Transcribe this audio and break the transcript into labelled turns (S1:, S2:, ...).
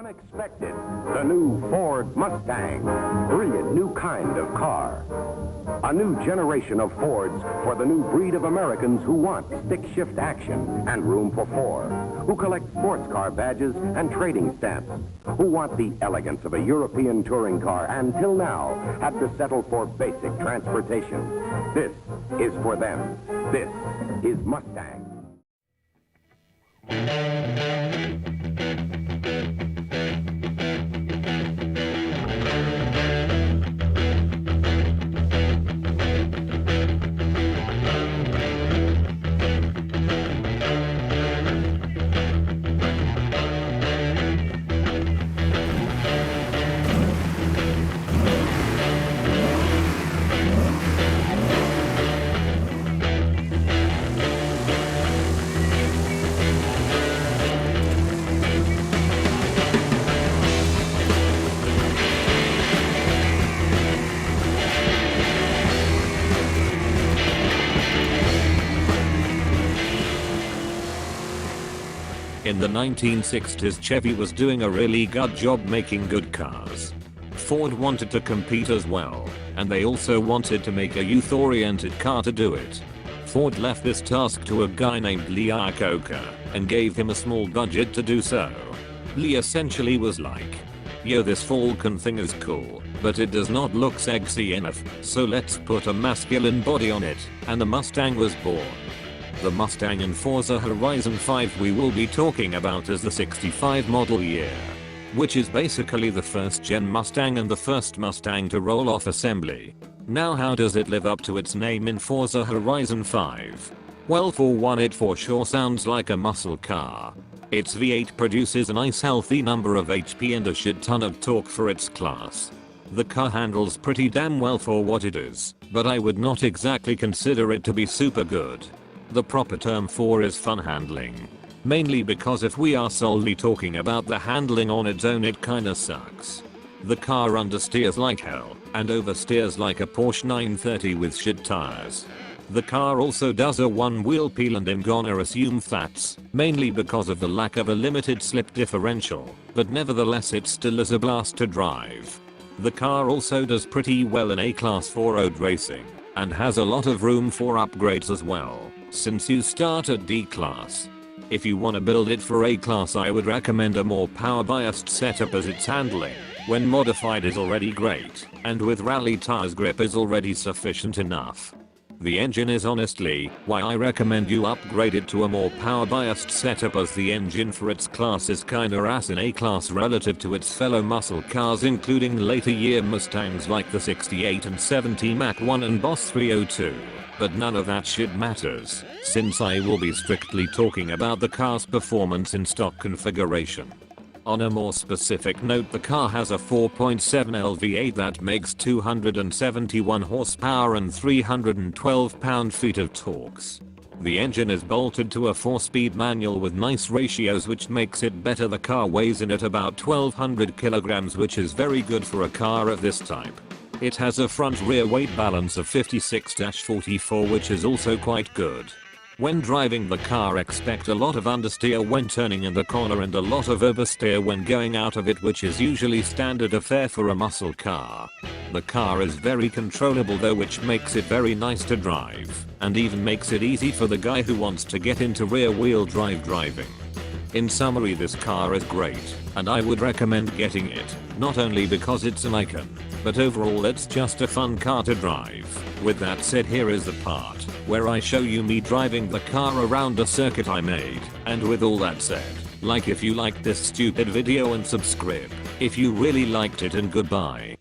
S1: Unexpected, the new Ford Mustang, brilliant new kind of car. A new generation of Fords for the new breed of Americans who want stick-shift action and room for four, who collect sports car badges and trading stamps, who want the elegance of a European touring car and till now had to settle for basic transportation. This is for them. This is Mustang.
S2: In the 1960s, Chevy was doing a really good job making good cars. Ford wanted to compete as well, and they also wanted to make a youth-oriented car to do it. Ford left this task to a guy named Lee Iacocca and gave him a small budget to do so. Lee essentially was like, yo, this Falcon thing is cool, but it does not look sexy enough, so let's put a masculine body on it, and the Mustang was born. The Mustang in Forza Horizon 5 we will be talking about is the 65 model year, which is basically the first gen Mustang and the first Mustang to roll off assembly. Now how does it live up to its name in Forza Horizon 5? Well, for one, it for sure sounds like a muscle car. Its V8 produces a nice healthy number of HP and a shit ton of torque for its class. The car handles pretty damn well for what it is, but I would not exactly consider it to be super good. The proper term for is fun handling. Mainly because if we are solely talking about the handling on its own, it kinda sucks. The car understeers like hell and oversteers like a Porsche 930 with shit tires. The car also does a one wheel peel, and I'm gonna assume that's mainly because of the lack of a limited slip differential, but nevertheless it still is a blast to drive. The car also does pretty well in A-Class for road racing and has a lot of room for upgrades as well, since you start at D-Class. If you want to build it for A-Class, I would recommend a more power-biased setup, as its handling, when modified, is already great, and with rally tires grip is already sufficient enough. The engine is honestly why I recommend you upgrade it to a more power-biased setup, as the engine for its class is kinda ass in A-Class relative to its fellow muscle cars, including later year Mustangs like the 68 and 70 Mach 1 and Boss 302. But none of that shit matters, since I will be strictly talking about the car's performance in stock configuration. On a more specific note, the car has a 4.7L V8 that makes 271 horsepower and 312 pound-feet of torques. The engine is bolted to a 4-speed manual with nice ratios, which makes it better. The car weighs in at about 1200 kilograms, which is very good for a car of this type. It has a front-rear weight balance of 56-44, which is also quite good. When driving the car, expect a lot of understeer when turning in the corner and a lot of oversteer when going out of it, which is usually standard affair for a muscle car. The car is very controllable though, which makes it very nice to drive, and even makes it easy for the guy who wants to get into rear-wheel drive driving. In summary, this car is great, and I would recommend getting it, not only because it's an icon, but overall it's just a fun car to drive. With that said, here is the part where I show you me driving the car around a circuit I made, and with all that said, like if you liked this stupid video and subscribe if you really liked it, and goodbye.